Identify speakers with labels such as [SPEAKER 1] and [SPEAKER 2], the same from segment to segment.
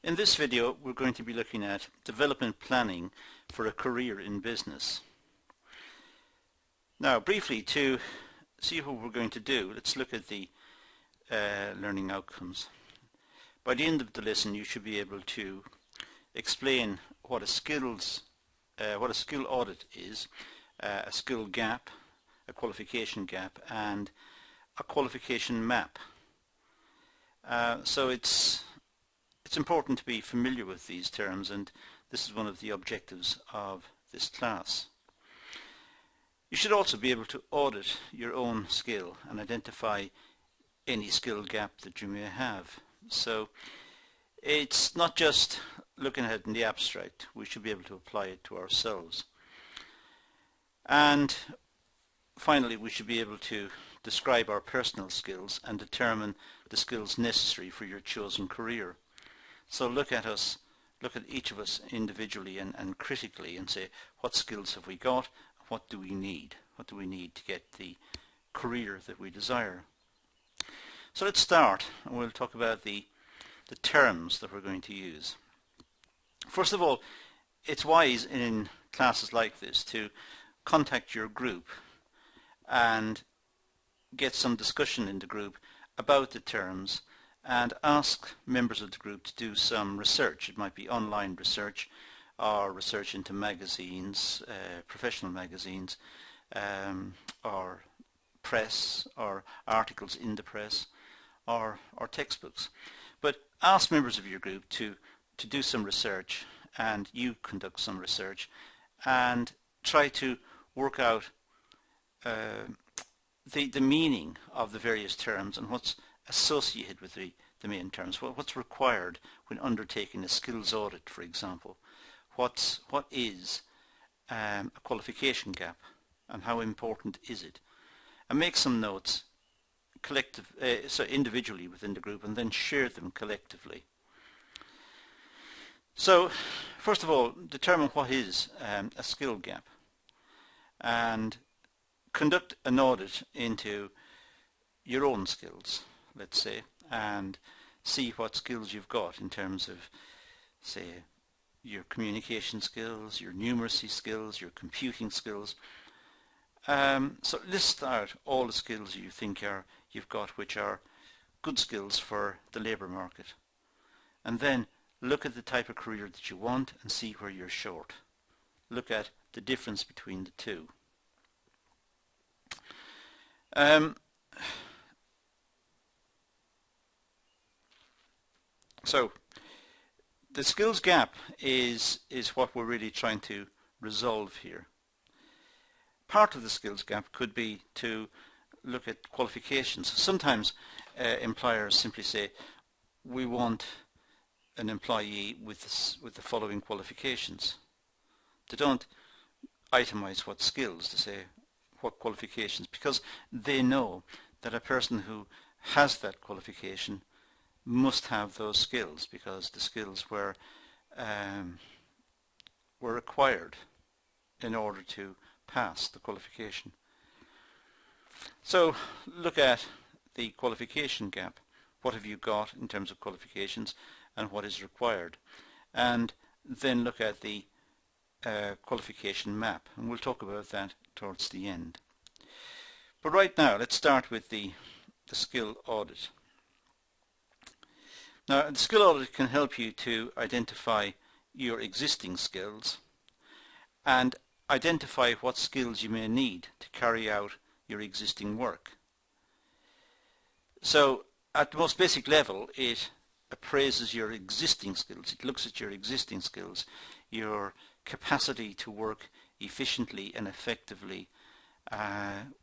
[SPEAKER 1] In this video we're going to be looking at development planning for a career in business. Now briefly, to see what we're going to do, let's look at the learning outcomes. By the end of the lesson you should be able to explain what a skill audit is, a skill gap, a qualification gap, and a qualification map. So it's important to be familiar with these terms, and this is one of the objectives of this class. You should also be able to audit your own skill and identify any skill gap that you may have. So it's not just looking at it in the abstract, we should be able to apply it to ourselves. And finally, we should be able to describe our personal skills and determine the skills necessary for your chosen career. So look at each of us individually and critically and say, what skills have we got? What do we need? What do we need to get the career that we desire? So let's start, and we'll talk about the terms that we're going to use. First of all, it's wise in classes like this to contact your group and get some discussion in the group about the terms, and ask members of the group to do some research. It might be online research or research into magazines, professional magazines, or press, or articles in the press, or textbooks. But ask members of your group to do some research, and you conduct some research and try to work out the meaning of the various terms and what's associated with the main terms. What's required when undertaking a skills audit, for example? What is a qualification gap, and how important is it? And make some notes so individually within the group, and then share them collectively. So first of all, determine what is a skill gap, and conduct an audit into your own skills, let's say, and see what skills you've got in terms of, say, your communication skills, your numeracy skills, your computing skills. So list out all the skills you think you've got which are good skills for the labour market, and then look at the type of career that you want and see where you're short. Look at the difference between the two. So the skills gap is what we're really trying to resolve here. Part of the skills gap could be to look at qualifications. Sometimes employers simply say, we want an employee with the following qualifications. They don't itemize what skills, they say what qualifications, because they know that a person who has that qualification must have those skills, because the skills were required in order to pass the qualification. So look at the qualification gap. What have you got in terms of qualifications and what is required? And then look at the qualification map, and we'll talk about that towards the end. But right now let's start with the skill audit. Now, the skill audit can help you to identify your existing skills and identify what skills you may need to carry out your existing work. So at the most basic level, it appraises your existing skills. It looks at your existing skills, your capacity to work efficiently and effectively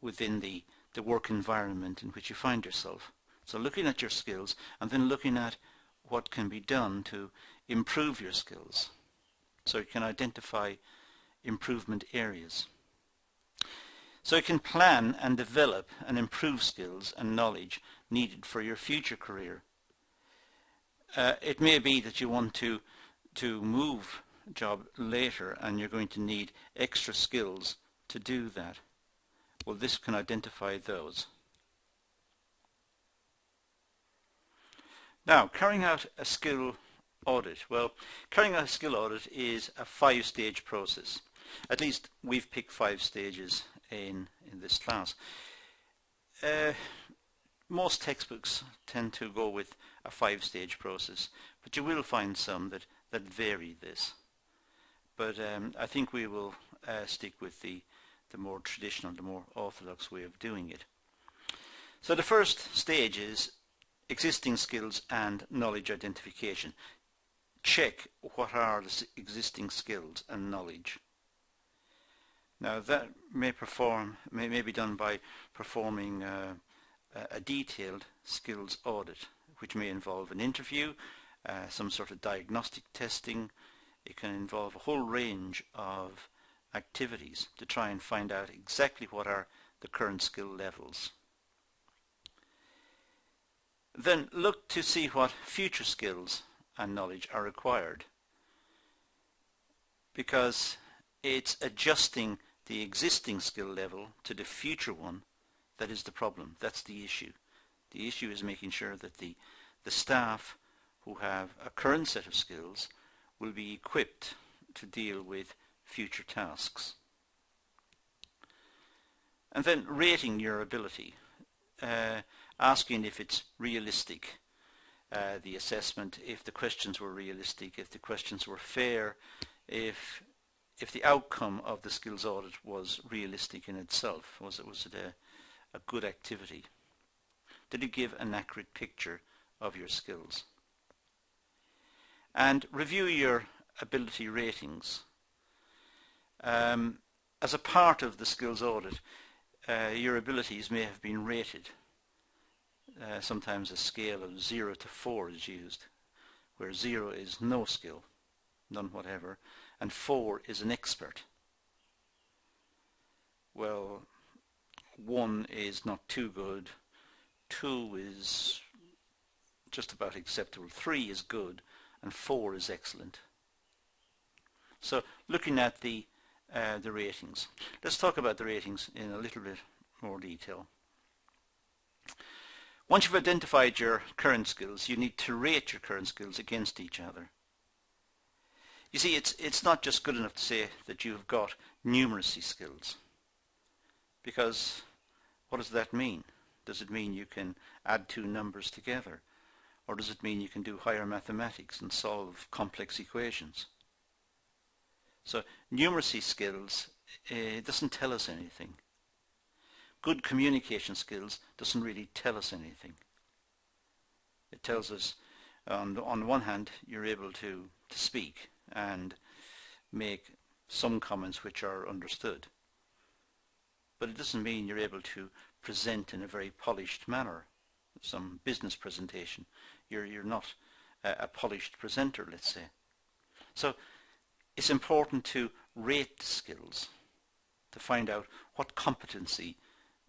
[SPEAKER 1] within the work environment in which you find yourself. So looking at your skills and then looking at what can be done to improve your skills, so you can identify improvement areas. So you can plan and develop and improve skills and knowledge needed for your future career. It may be that you want to move job later and you're going to need extra skills to do that. Well, this can identify those. Now, carrying out a skill audit. Well, carrying out a skill audit is a 5-stage process. At least we've picked 5 stages in this class. Most textbooks tend to go with a 5-stage process, but you will find some that vary this. But I think we will stick with the more traditional, the more orthodox way of doing it. So the first stage is existing skills and knowledge identification. Check what are the existing skills and knowledge. Now that may be done by performing a detailed skills audit, which may involve an interview, some sort of diagnostic testing. It can involve a whole range of activities to try and find out exactly what are the current skill levels. Then look to see what future skills and knowledge are required, because it's adjusting the existing skill level to the future one that is the problem. That's the issue. The issue is making sure that the staff who have a current set of skills will be equipped to deal with future tasks. And then rating your ability, asking if it's realistic, the assessment, if the questions were realistic, if the questions were fair, if the outcome of the skills audit was realistic in itself. Was it a good activity? Did it give an accurate picture of your skills? And review your ability ratings. As a part of the skills audit, your abilities may have been rated. Sometimes a scale of 0 to 4 is used, where 0 is no skill, none whatever, and 4 is an expert. Well, 1 is not too good, 2 is just about acceptable, 3 is good, and 4 is excellent. So looking at the ratings. Let's talk about the ratings in a little bit more detail. Once you've identified your current skills, you need to rate your current skills against each other. You see, it's not just good enough to say that you've got numeracy skills, because what does that mean? Does it mean you can add 2 numbers together? Or does it mean you can do higher mathematics and solve complex equations? So numeracy skills doesn't tell us anything. Good communication skills doesn't really tell us anything. It tells us, on the one hand, you're able to speak and make some comments which are understood. But it doesn't mean you're able to present in a very polished manner, some business presentation. You're not a polished presenter, let's say. So it's important to rate the skills, to find out what competency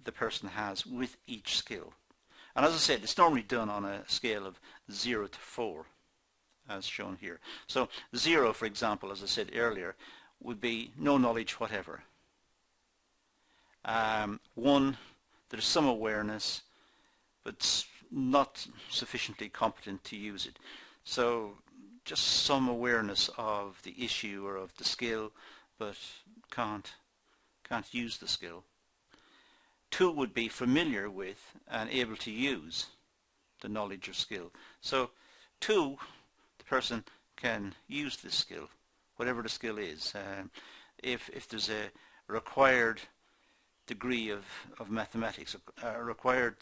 [SPEAKER 1] the person has with each skill. And as I said, it's normally done on a scale of 0 to 4, as shown here. So 0, for example, as I said earlier, would be no knowledge whatever. 1, there's some awareness, but not sufficiently competent to use it. So just some awareness of the issue or of the skill, but can't use the skill. 2 would be familiar with and able to use the knowledge or skill. So 2, the person can use this skill, whatever the skill is. If there's a required degree of mathematics, a required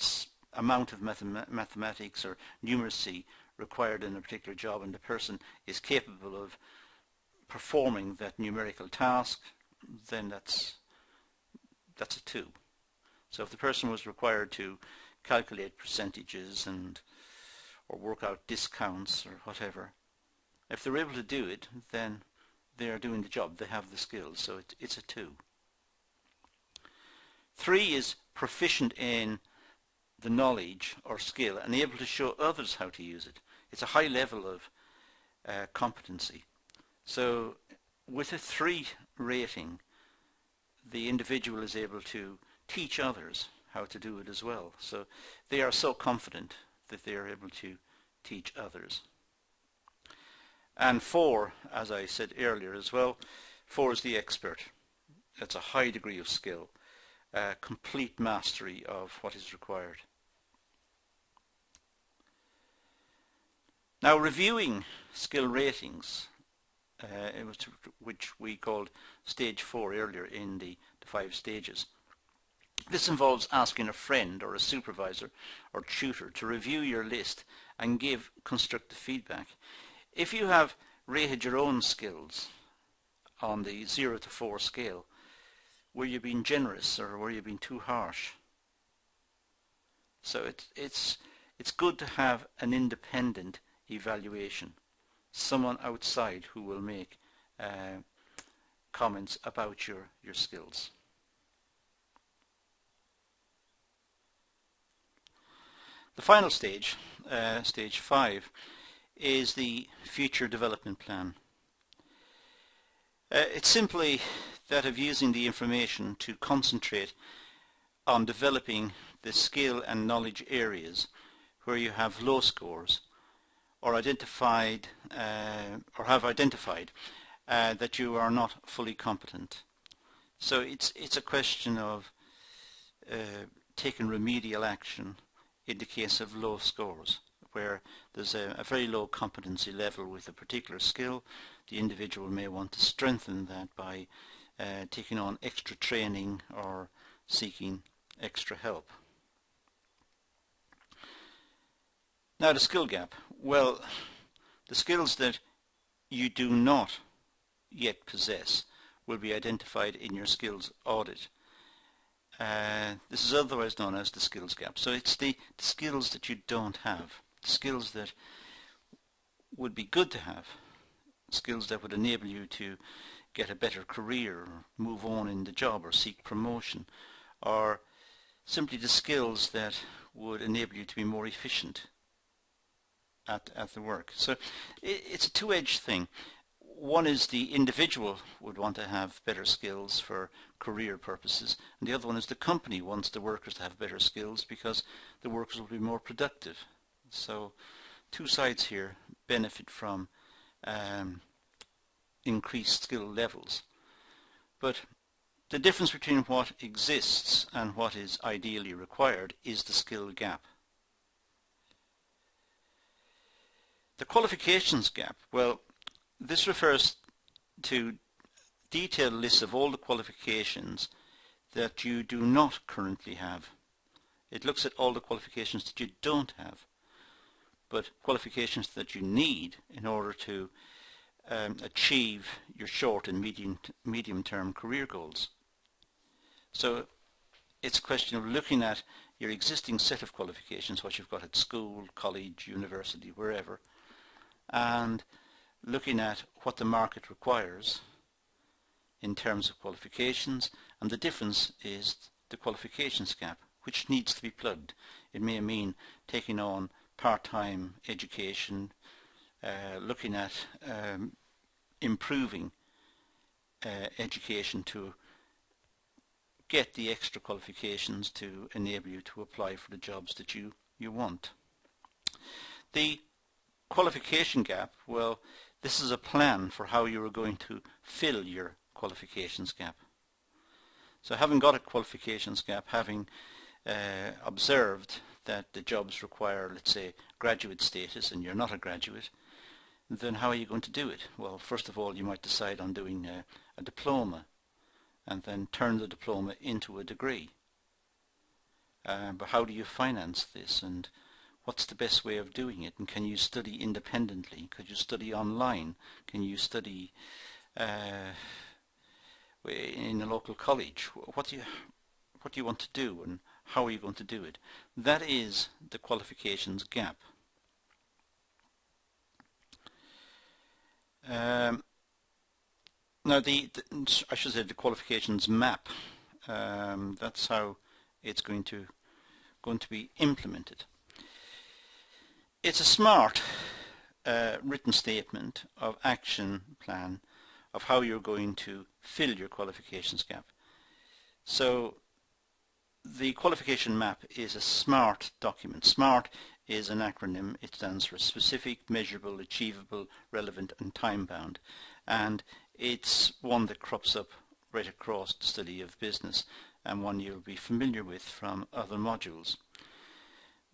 [SPEAKER 1] amount of mathematics or numeracy required in a particular job, and the person is capable of performing that numerical task, then that's a 2. So if the person was required to calculate percentages or work out discounts or whatever, if they're able to do it, then they are doing the job. They have the skills, so it's a 2. 3 is proficient in the knowledge or skill and able to show others how to use it. It's a high level of competency. So with a 3 rating, the individual is able to teach others how to do it as well. So they are so confident that they are able to teach others. And 4, as I said earlier as well, 4 is the expert. That's a high degree of skill, complete mastery of what is required. Now, reviewing skill ratings, which we called stage 4 earlier in the 5 stages. This involves asking a friend or a supervisor or tutor to review your list and give constructive feedback. If you have rated your own skills on the 0 to 4 scale, were you being generous or were you being too harsh? So it's good to have an independent evaluation, someone outside who will make comments about your skills. The final stage, stage 5, is the future development plan. It's simply that of using the information to concentrate on developing the skill and knowledge areas where you have low scores or identified or have identified that you are not fully competent. So it's a question of taking remedial action in the case of low scores, where there's a very low competency level with a particular skill. The individual may want to strengthen that by taking on extra training or seeking extra help. Now, the skill gap. Well, the skills that you do not yet possess will be identified in your skills audit. This is otherwise known as the skills gap. So it's the skills that you don't have, the skills that would be good to have, skills that would enable you to get a better career, or move on in the job, or seek promotion, or simply the skills that would enable you to be more efficient at the work. So it's a two-edged thing. One is the individual would want to have better skills for career purposes, and the other one is the company wants the workers to have better skills because the workers will be more productive. So two sides here benefit from increased skill levels. But the difference between what exists and what is ideally required is the skill gap. The qualifications gap, well, this refers to detailed lists of all the qualifications that you do not currently have. It looks at all the qualifications that you don't have, but qualifications that you need in order to achieve your short and medium-term career goals. So it's a question of looking at your existing set of qualifications, what you've got at school, college, university, wherever, and looking at what the market requires in terms of qualifications, and the difference is the qualifications gap, which needs to be plugged. It may mean taking on part-time education, looking at improving education to get the extra qualifications to enable you to apply for the jobs that you want. The qualification gap, well, this is a plan for how you are going to fill your qualifications gap. So having got a qualifications gap, having observed that the jobs require, let's say, graduate status and you're not a graduate, then how are you going to do it? Well, first of all, you might decide on doing a diploma and then turn the diploma into a degree. But how do you finance this, and what's the best way of doing it? And can you study independently? Could you study online? Can you study in a local college? What do you want to do, and how are you going to do it? That is the qualifications gap. Now I should say the qualifications map. That's how it's going to be implemented. It's a smart written statement of action plan of how you're going to fill your qualifications gap. So the qualification map is a smart document. Smart is an acronym. It stands for specific, measurable, achievable, relevant and time-bound, and it's one that crops up right across the study of business and one you'll be familiar with from other modules.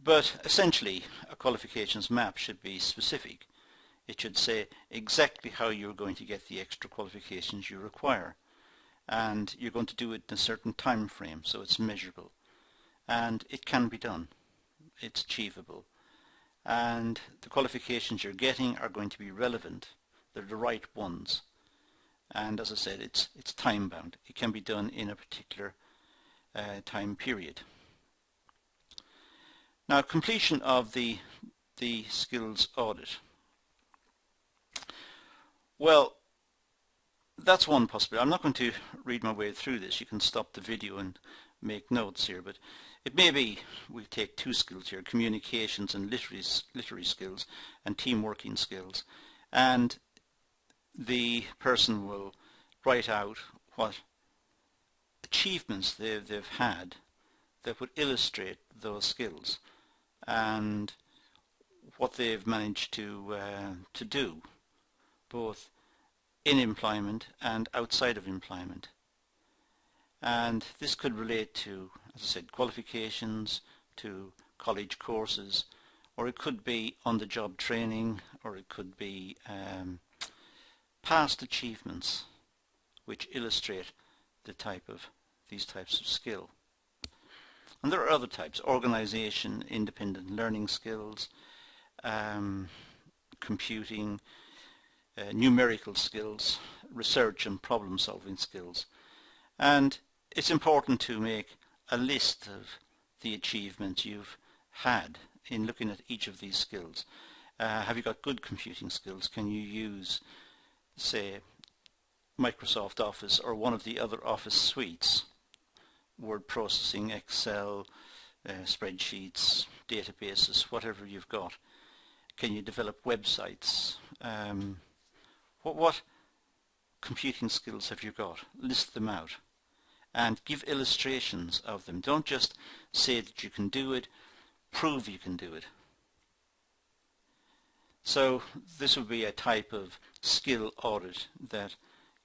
[SPEAKER 1] But essentially a qualifications map should be specific. It should say exactly how you're going to get the extra qualifications you require, and you're going to do it in a certain time frame, so it's measurable and it can be done. It's achievable, and the qualifications you're getting are going to be relevant. They're the right ones, and as I said, it's time bound. It can be done in a particular time period. Now, completion of the skills audit. Well, that's one possibility. I'm not going to read my way through this. You can stop the video and make notes here, but it may be we take two skills here: communications and literary skills and team working skills, and the person will write out what achievements they've had that would illustrate those skills and what they've managed to do, both in employment and outside of employment. And this could relate to, as I said, qualifications, to college courses, or it could be on-the-job training, or it could be past achievements which illustrate these types of skill. And there are other types: organization, independent learning skills, computing, numerical skills, research and problem solving skills. And it's important to make a list of the achievements you've had in looking at each of these skills. Have you got good computing skills? Can you use, say, Microsoft Office or one of the other Office suites? Word processing, Excel, spreadsheets, databases, whatever you've got. Can you develop websites? What computing skills have you got? List them out and give illustrations of them. Don't just say that you can do it, prove you can do it. So this would be a type of skill audit that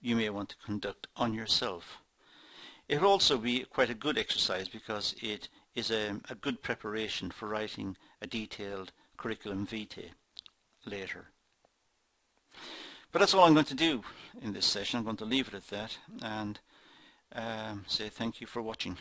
[SPEAKER 1] you may want to conduct on yourself. It will also be quite a good exercise because it is a good preparation for writing a detailed curriculum vitae later. But that's all I'm going to do in this session. I'm going to leave it at that and say thank you for watching.